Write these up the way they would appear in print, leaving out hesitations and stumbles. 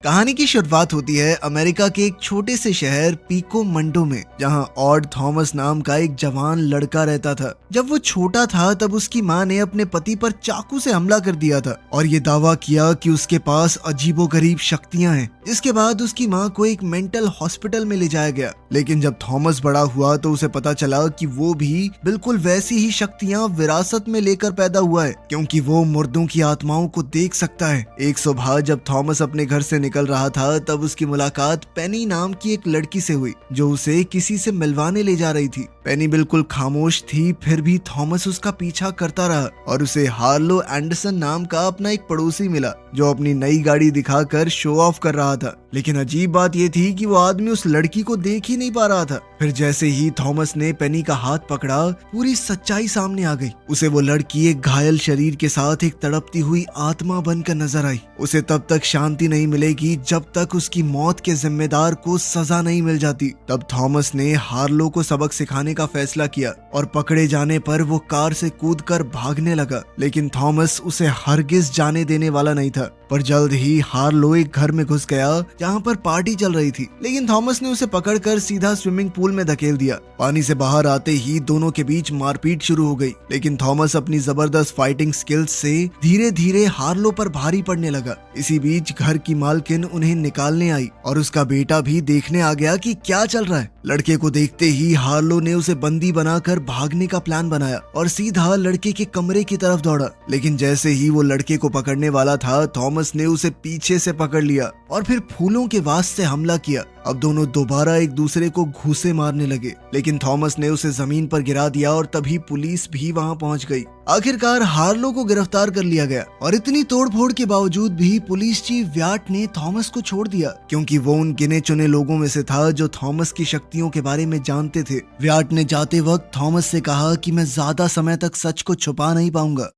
कहानी की शुरुआत होती है अमेरिका के एक छोटे से शहर पीको मंडो में, जहां ऑड थॉमस नाम का एक जवान लड़का रहता था। जब वो छोटा था तब उसकी माँ ने अपने पति पर चाकू से हमला कर दिया था और ये दावा किया कि उसके पास अजीबोगरीब शक्तियां हैं। जिसके बाद उसकी माँ को एक मेंटल हॉस्पिटल में ले जाया गया। लेकिन जब थॉमस बड़ा हुआ तो उसे पता चला कि वो भी बिल्कुल वैसी ही शक्तियां विरासत में लेकर पैदा हुआ है, क्योंकि वो मुर्दों की आत्माओं को देख सकता है। एक सुबह जब थॉमस अपने घर से निकल रहा था तब उसकी मुलाकात पेनी नाम की एक लड़की से हुई, जो उसे किसी से मिलवाने ले जा रही थी। पेनी बिल्कुल खामोश थी, फिर भी थॉमस उसका पीछा करता रहा और उसे हार्लो एंडरसन नाम का अपना एक पड़ोसी मिला, जो अपनी नई गाड़ी दिखाकर शो ऑफ कर रहा था। लेकिन अजीब बात यह थी कि वो आदमी उस लड़की को देख ही नहीं पा रहा था। फिर जैसे ही थॉमस ने पेनी का हाथ पकड़ा, पूरी सच्चाई सामने आ गई। उसे वो लड़की एक घायल शरीर के साथ एक तड़पती हुई आत्मा बनकर नजर आई। उसे तब तक शांति नहीं मिलेगी जब तक उसकी मौत के जिम्मेदार को सजा नहीं मिल जाती। तब थॉमस ने हार्लो को सबक सिखाने का फैसला किया और पकड़े जाने पर वो कार से कूदकर भागने लगा। लेकिन थॉमस उसे हरगिज जाने देने वाला नहीं था। पर जल्द ही हार्लो एक घर में घुस गया जहाँ पर पार्टी चल रही थी। लेकिन थॉमस ने उसे पकड़कर सीधा स्विमिंग पूल में धकेल दिया। पानी से बाहर आते ही दोनों के बीच मारपीट शुरू हो गई। लेकिन थॉमस अपनी जबरदस्त फाइटिंग स्किल्स से धीरे धीरे हार्लो पर भारी पड़ने लगा। इसी बीच घर की मालकिन उन्हें निकालने आई और उसका बेटा भी देखने आ गया कि क्या चल रहा है। लड़के को देखते ही हार्लो ने उसे बंदी बनाकर भागने का प्लान बनाया और सीधा लड़के के कमरे की तरफ दौड़ा। लेकिन जैसे ही वो लड़के को पकड़ने वाला था, थॉमस ने उसे पीछे से पकड़ लिया और फिर फूलों के वास से हमला किया। अब दोनों दोबारा एक दूसरे को घूंसे मारने लगे, लेकिन थॉमस ने उसे जमीन पर गिरा दिया और तभी पुलिस भी वहां पहुंच गई। आखिरकार हार्लो को गिरफ्तार कर लिया गया और इतनी तोड़फोड़ के बावजूद भी पुलिस चीफ व्याट ने थॉमस को छोड़ दिया, क्योंकि वो उन गिने चुने लोगों में से था जो थॉमस की शक्तियों के बारे में जानते थे। व्याट ने जाते वक्त थॉमस से कहा कि मैं ज्यादा समय तक सच को छुपा नहीं पाऊंगा।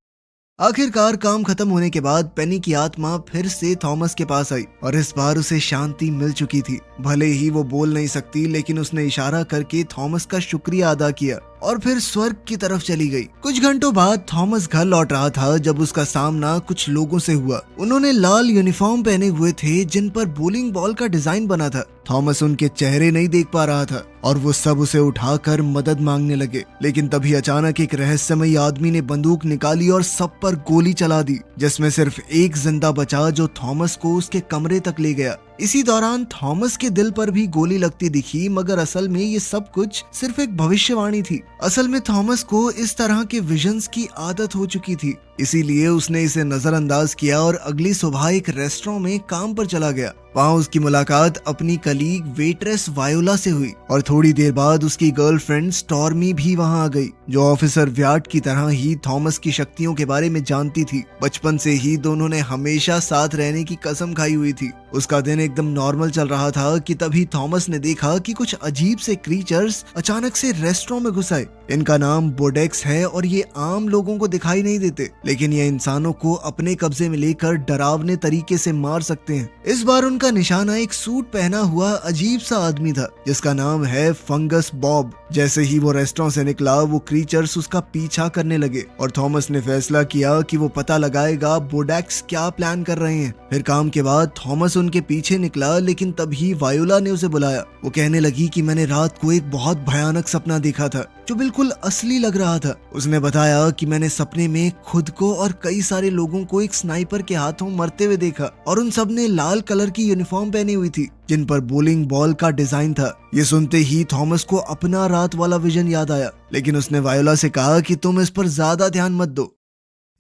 आखिरकार काम खत्म होने के बाद पेनी की आत्मा फिर से थॉमस के पास आई और इस बार उसे शांति मिल चुकी थी। भले ही वो बोल नहीं सकती, लेकिन उसने इशारा करके थॉमस का शुक्रिया अदा किया और फिर स्वर्ग की तरफ चली गई। कुछ घंटों बाद थॉमस घर लौट रहा था जब उसका सामना कुछ लोगों से हुआ। उन्होंने लाल यूनिफॉर्म पहने हुए थे जिन पर बोलिंग बॉल का डिजाइन बना था। थॉमस उनके चेहरे नहीं देख पा रहा था और वो सब उसे उठाकर मदद मांगने लगे। लेकिन तभी अचानक एक रहस्यमयी आदमी ने बंदूक निकाली और सब पर गोली चला दी, जिसमें सिर्फ एक जिंदा बचा, जो थॉमस को उसके कमरे तक ले गया। इसी दौरान थॉमस के दिल पर भी गोली लगती दिखी, मगर असल में ये सब कुछ सिर्फ एक भविष्यवाणी थी। असल में थॉमस को इस तरह के विजन्स की आदत हो चुकी थी, इसीलिए उसने इसे नजरअंदाज किया और अगली सुबह एक रेस्टोरेंट में काम पर चला गया। वहाँ उसकी मुलाकात अपनी कलीग वेट्रेस वायोला से हुई और थोड़ी देर बाद उसकी गर्लफ्रेंड स्टॉर्मी भी वहाँ आ गई, जो ऑफिसर व्याट की तरह ही थॉमस की शक्तियों के बारे में जानती थी। बचपन से ही दोनों ने हमेशा साथ रहने की कसम खाई हुई थी। उसका दिन एकदम नॉर्मल चल रहा था कि तभी थॉमस ने देखा कि कुछ अजीब से क्रीचर्स अचानक से रेस्टोरेंट में घुस आए। इनका नाम बोडेक्स है और ये आम लोगों को दिखाई नहीं देते, लेकिन ये इंसानों को अपने कब्जे में लेकर डरावने तरीके से मार सकते हैं। इस बार उनका निशाना एक सूट पहना हुआ अजीब सा आदमी था, जिसका नाम है फंगस बॉब। जैसे ही वो रेस्टोरेंट से निकला, वो क्रीचर्स उसका पीछा करने लगे और थॉमस ने फैसला किया कि वो पता लगाएगा बोडेक्स क्या प्लान कर रहे हैं। फिर काम के बाद थॉमस उनके पीछे निकला, लेकिन तभी वायोला ने उसे बुलाया। वो कहने लगी कि मैंने रात को एक बहुत भयानक सपना देखा था, जो बिल्कुल असली लग रहा था। उसने बताया कि मैंने सपने में खुद को और कई सारे लोगों को एक स्नाइपर के हाथों मरते हुए देखा और उन सब ने लाल कलर की यूनिफॉर्म पहनी हुई थी, जिन पर बोलिंग बॉल का डिजाइन था। ये सुनते ही थॉमस को अपना रात वाला विजन याद आया, लेकिन उसने वायोला से कहा कि तुम इस पर ज्यादा ध्यान मत दो।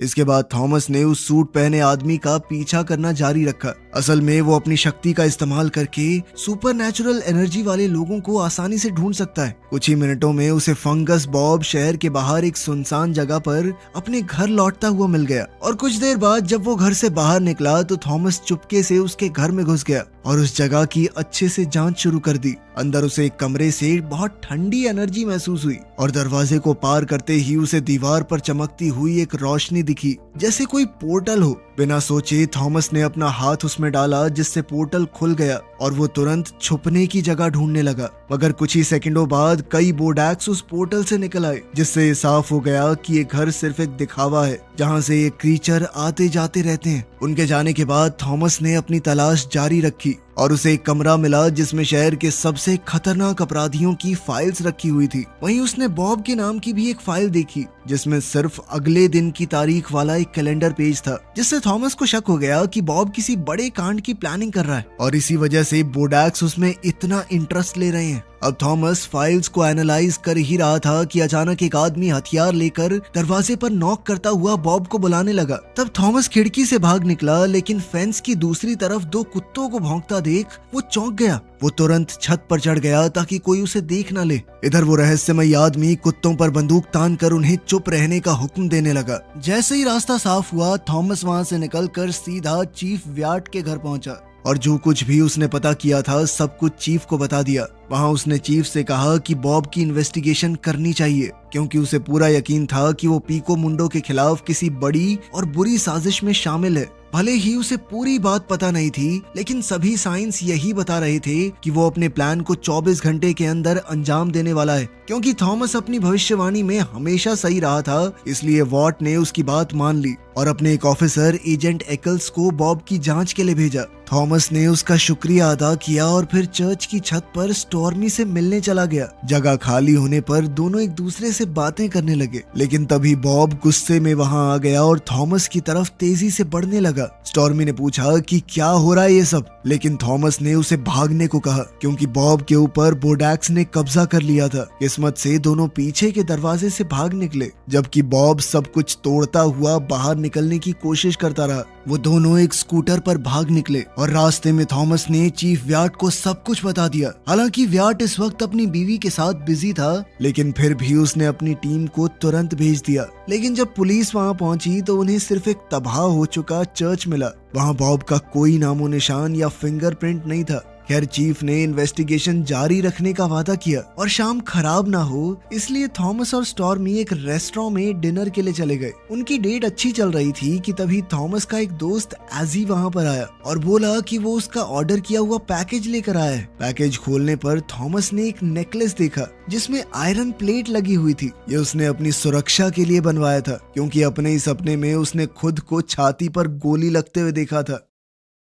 इसके बाद थॉमस ने उस सूट पहने आदमी का पीछा करना जारी रखा। असल में वो अपनी शक्ति का इस्तेमाल करके सुपरनैचुरल एनर्जी वाले लोगों को आसानी से ढूंढ सकता है। कुछ ही मिनटों में उसे फंगस बॉब शहर के बाहर एक सुनसान जगह पर अपने घर लौटता हुआ मिल गया और कुछ देर बाद जब वो घर से बाहर निकला तो थॉमस चुपके से उसके घर में घुस गया और उस जगह की अच्छे से जांच शुरू कर दी। अंदर उसे एक कमरे से बहुत ठंडी एनर्जी महसूस हुई और दरवाजे को पार करते ही उसे दीवार पर चमकती हुई एक रोशनी दिखी, जैसे कोई पोर्टल हो। बिना सोचे थॉमस ने अपना हाथ उसमें डाला, जिससे पोर्टल खुल गया और वो तुरंत छुपने की जगह ढूंढने लगा। मगर कुछ ही सेकंडों बाद कई बोडेक्स उस पोर्टल से निकल आए, जिससे ये साफ हो गया कि ये घर सिर्फ एक दिखावा है। जहाँ से ये क्रीचर आते जाते रहते हैं। उनके जाने के बाद थॉमस ने अपनी तलाश जारी रखी और उसे एक कमरा मिला जिसमें शहर के सबसे खतरनाक अपराधियों की फाइल्स रखी हुई थी। वहीं उसने बॉब के नाम की भी एक फाइल देखी जिसमें सिर्फ अगले दिन की तारीख वाला एक कैलेंडर पेज था, जिससे थॉमस को शक हो गया कि बॉब किसी बड़े कांड की प्लानिंग कर रहा है और इसी वजह से बोडैक्स उसमें इतना इंटरेस्ट ले रहे हैं। अब थॉमस फाइल्स को एनालाइज कर ही रहा था कि अचानक एक आदमी हथियार लेकर दरवाजे पर नॉक करता हुआ बॉब को बुलाने लगा। तब थॉमस खिड़की से भाग निकला, लेकिन फेंस की दूसरी तरफ दो कुत्तों को भौंकता देख वो चौंक गया। वो तुरंत छत पर चढ़ गया ताकि कोई उसे देख न ले। इधर वो रहस्यमय आदमी कुत्तों पर बंदूक तान कर उन्हें चुप रहने का हुक्म देने लगा। जैसे ही रास्ता साफ हुआ, थॉमस वहाँ से निकलकर सीधा चीफ व्याट के घर पहुंचा और जो कुछ भी उसने पता किया था सब कुछ चीफ को बता दिया। वहाँ उसने चीफ से कहा कि बॉब की इन्वेस्टिगेशन करनी चाहिए, क्योंकि उसे पूरा यकीन था कि वो पीको मुंडो के खिलाफ किसी बड़ी और बुरी साजिश में शामिल है। भले ही उसे पूरी बात पता नहीं थी, लेकिन सभी साइंस यही बता रहे थे कि वो अपने प्लान को 24 घंटे के अंदर अंजाम देने वाला है। क्योंकि थॉमस अपनी भविष्यवाणी में हमेशा सही रहा था, इसलिए वॉट ने उसकी बात मान ली और अपने एक ऑफिसर एजेंट एकल्स को बॉब की जांच के लिए भेजा। थॉमस ने उसका शुक्रिया अदा किया और फिर चर्च की छत पर स्टॉर्मी से मिलने चला गया। जगह खाली होने पर दोनों एक दूसरे से बातें करने लगे, लेकिन तभी बॉब गुस्से में वहां आ गया और थॉमस की तरफ तेजी से बढ़ने लगा। स्टॉर्मी ने पूछा कि क्या हो रहा है ये सब, लेकिन थॉमस ने उसे भागने को कहा क्योंकि बॉब के ऊपर बोडैक्स ने कब्जा कर लिया था। किस्मत से दोनों पीछे के दरवाजे से भाग निकले, जबकि बॉब सब कुछ तोड़ता हुआ बाहर निकलने की कोशिश करता रहा। वो दोनों एक स्कूटर पर भाग निकले और रास्ते में थॉमस ने चीफ व्याट को सब कुछ बता दिया। हालांकि व्याट इस वक्त अपनी बीवी के साथ बिजी था, लेकिन फिर भी उसने अपनी टीम को तुरंत भेज दिया। लेकिन जब पुलिस वहां पहुंची तो उन्हें सिर्फ एक तबाह हो चुका चर्च मिला। वहां बॉब का कोई नामो निशान या फिंगरप्रिंट नहीं था। खैर, चीफ ने इन्वेस्टिगेशन जारी रखने का वादा किया और शाम खराब ना हो इसलिए थॉमस और स्टॉर्मी एक रेस्टोरेंट में डिनर के लिए चले गए। उनकी डेट अच्छी चल रही थी कि तभी थॉमस का एक दोस्त एजी वहां पर आया और बोला कि वो उसका ऑर्डर किया हुआ पैकेज लेकर आया है। पैकेज खोलने पर थॉमस ने एक नेकलेस देखा जिसमें आयरन प्लेट लगी हुई थी। ये उसने अपनी सुरक्षा के लिए बनवाया था, क्योंकि अपने ही सपने में उसने खुद को छाती पर गोली लगते हुए देखा था।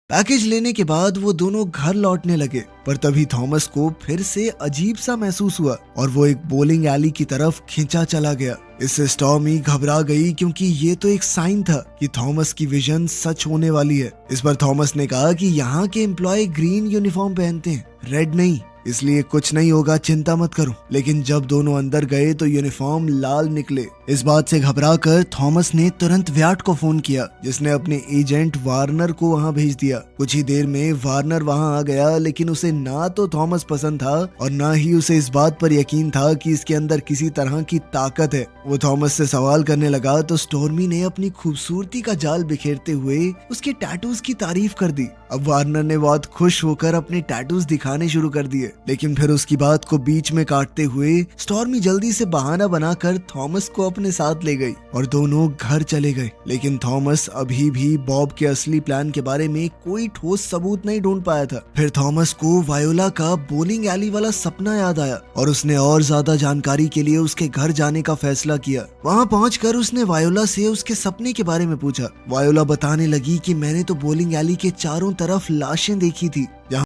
पैकेज लेने के बाद वो दोनों घर लौटने लगे, पर तभी थॉमस को फिर से अजीब सा महसूस हुआ और वो एक बोलिंग एली की तरफ खींचा चला गया। इससे स्टॉर्मी घबरा गई, क्योंकि ये तो एक साइन था कि थॉमस की विजन सच होने वाली है। इस पर थॉमस ने कहा कि यहाँ के एम्प्लॉय ग्रीन यूनिफॉर्म पहनते हैं, रेड नहीं, इसलिए कुछ नहीं होगा, चिंता मत करो। लेकिन जब दोनों अंदर गए तो यूनिफॉर्म लाल निकले। इस बात से घबराकर थॉमस ने तुरंत व्याट को फोन किया, जिसने अपने एजेंट वार्नर को वहां भेज दिया। कुछ ही देर में वार्नर वहां आ गया, लेकिन उसे ना तो थॉमस पसंद था और ना ही उसे इस बात पर यकीन था कि इसके अंदर किसी तरह की ताकत है। वो थॉमस से सवाल करने लगा तो स्टॉर्मी ने अपनी खूबसूरती का जाल बिखेरते हुए उसके टैटूज की तारीफ कर दी। अब वार्नर ने बहुत खुश होकर अपने टैटूज दिखाने शुरू कर दिए, लेकिन फिर उसकी बात को बीच में काटते हुए स्टॉर्मी जल्दी से बहाना बनाकर थॉमस को अपने साथ ले गई और दोनों घर चले गए। लेकिन थॉमस अभी भी बॉब के असली प्लान के बारे में कोई ठोस सबूत नहीं ढूंढ पाया था। फिर थॉमस को वायोला का बोलिंग एली वाला सपना याद आया और उसने और ज्यादा जानकारी के लिए उसके घर जाने का फैसला किया। वहां पहुंचकर उसने वायोला से उसके सपने के बारे में पूछा। वायोला बताने लगी कि मैंने तो बोलिंग एली के चारों तरफ लाशें देखी थी,